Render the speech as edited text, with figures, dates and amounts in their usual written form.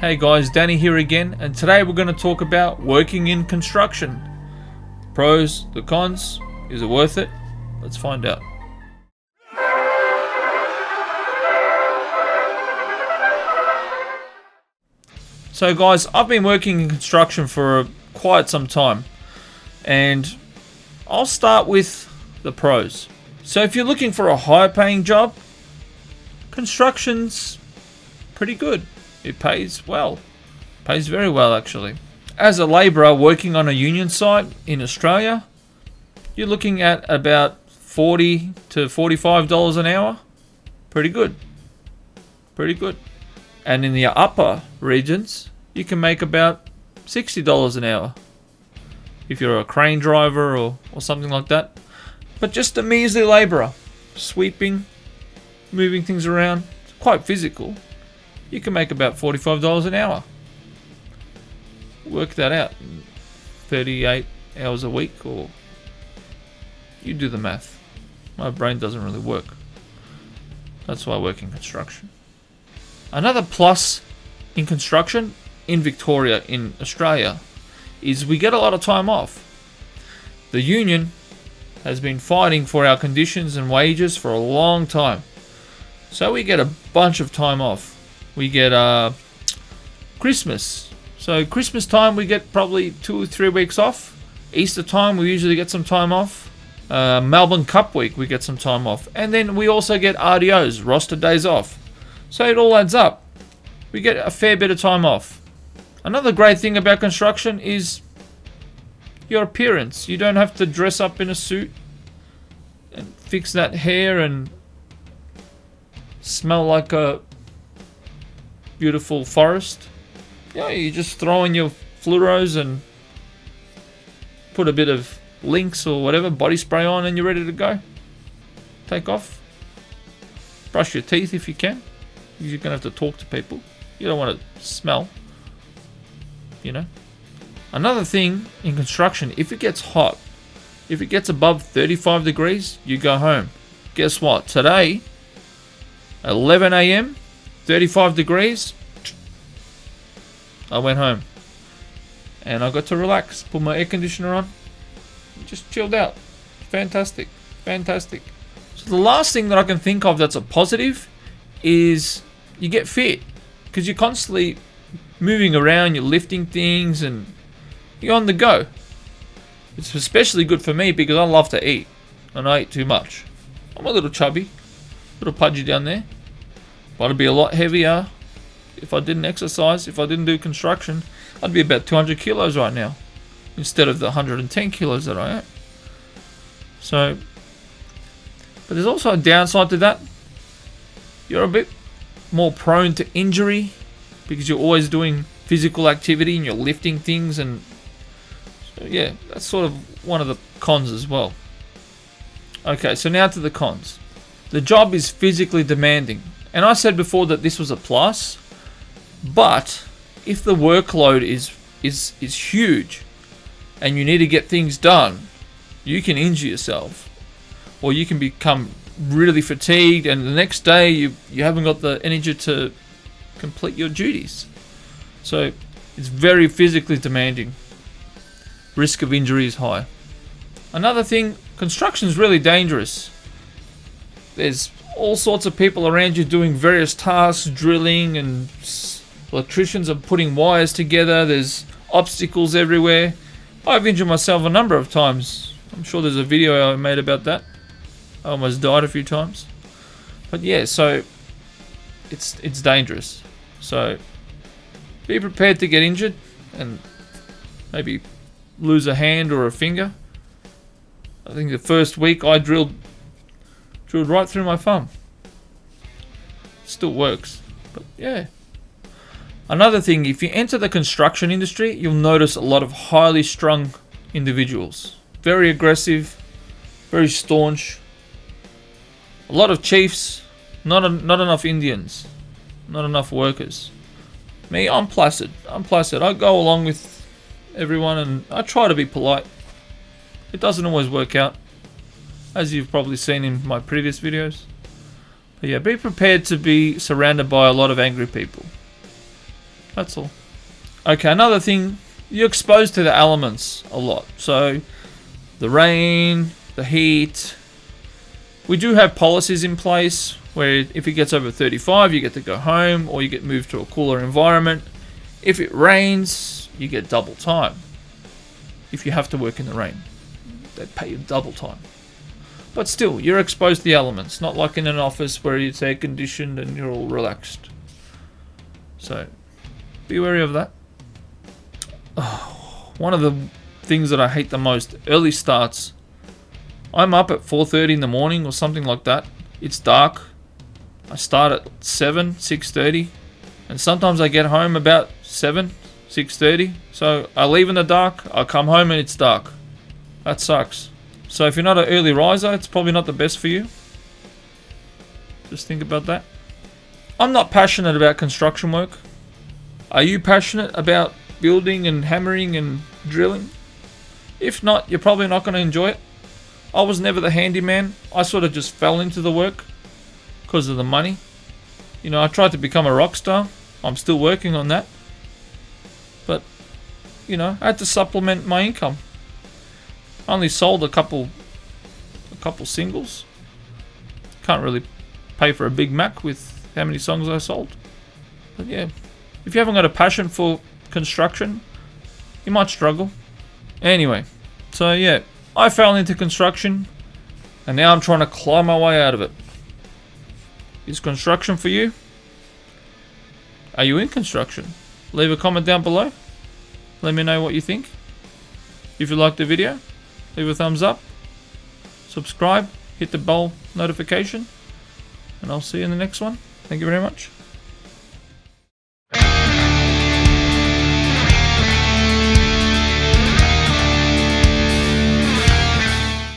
Hey guys, Danny here again, and today we're going to talk about working in construction. Pros, the cons, is it worth it? Let's find out. So guys, I've been working in construction for quite some time, and I'll start with the pros. So if you're looking for a higher paying job, construction's pretty good. It pays well. Pays very well actually. As a labourer working on a union site in Australia, you're looking at about $40 to $45 an hour. Pretty good. Pretty good. And in the upper regions, you can make about $60 an hour if you're a crane driver or something like that. But just a measly labourer, sweeping, moving things around, quite physical. You can make about $45 an hour. Work that out. 38 hours a week, or you do the math. My brain doesn't really work. That's why I work in construction. Another plus in construction in Victoria, in Australia, is we get a lot of time off. The union has been fighting for our conditions and wages for a long time. So we get a bunch of time off. We get Christmas. So Christmas time we get probably 2 or 3 weeks off. Easter time we usually get some time off. Melbourne Cup week we get some time off. And then we also get RDOs, roster days off. So it all adds up. We get a fair bit of time off. Another great thing about construction is your appearance. You don't have to dress up in a suit and fix that hair and smell like a beautiful forest. You know, you just throw in your fluoros and put a bit of Lynx or whatever body spray on and you're ready to go. Take off. Brush your teeth if you can. You're going to have to talk to people. You don't want to smell. You know. Another thing in construction, if it gets hot, if it gets above 35 degrees, you go home. Guess what? Today, 11 a.m., 35 degrees, I went home and I got to relax, put my air conditioner on, just chilled out. Fantastic, fantastic. So the last thing that I can think of that's a positive is you get fit because you're constantly moving around, you're lifting things and you're on the go. It's especially good for me because I love to eat and I eat too much. I'm a little chubby, a little pudgy down there. But I'd be a lot heavier if I didn't exercise, if I didn't do construction. I'd be about 200 kilos right now instead of the 110 kilos that I am. So, but there's also a downside to that. You're a bit more prone to injury because you're always doing physical activity and you're lifting things, and so yeah, that's sort of one of the cons as well. Okay, so now to the cons. The job is physically demanding. And I said before that this was a plus, but if the workload is huge and you need to get things done, you can injure yourself, or you can become really fatigued and the next day you haven't got the energy to complete your duties. So it's very physically demanding. Risk of injury is high. Another thing, construction is really dangerous. There's all sorts of people around you doing various tasks, drilling, and electricians are putting wires together. There's obstacles everywhere. I've injured myself a number of times. I'm sure there's a video I made about that. I almost died a few times. But yeah, so it's dangerous. So be prepared to get injured and maybe lose a hand or a finger. I think the first week I drilled right through my thumb. Still works, but yeah. Another thing, if you enter the construction industry, you'll notice a lot of highly strung individuals. Very aggressive, very staunch. A lot of chiefs, not enough Indians, not enough workers. Me, I'm placid. I go along with everyone and I try to be polite. It doesn't always work out, as you've probably seen in my previous videos. But yeah, be prepared to be surrounded by a lot of angry people. That's all. Okay, another thing, you're exposed to the elements a lot. So, the rain, the heat. We do have policies in place where if it gets over 35, you get to go home or you get moved to a cooler environment. If it rains, you get double time. If you have to work in the rain, they pay you double time. But still, you're exposed to the elements, not like in an office where it's air conditioned and you're all relaxed. So, be wary of that. Oh, one of the things that I hate the most, early starts. I'm up at 4:30 in the morning or something like that. It's dark. I start at 7, 6:30. And sometimes I get home about 7, 6:30. So I leave in the dark, I come home and it's dark. That sucks. So if you're not an early riser, it's probably not the best for you. Just think about that. I'm not passionate about construction work. Are you passionate about building and hammering and drilling? If not, you're probably not going to enjoy it. I was never the handyman. I sort of just fell into the work because of the money. You know, I tried to become a rock star. I'm still working on that. But, you know, I had to supplement my income. I only sold a couple singles. Can't really pay for a Big Mac with how many songs I sold. But yeah, if you haven't got a passion for construction, you might struggle. Anyway, so yeah, I fell into construction and now I'm trying to climb my way out of it. Is construction for you? Are you in construction? Leave a comment down below. Let me know what you think. If you liked the video, leave a thumbs up. Subscribe, hit the bell notification, and I'll see you in the next one. Thank you very much.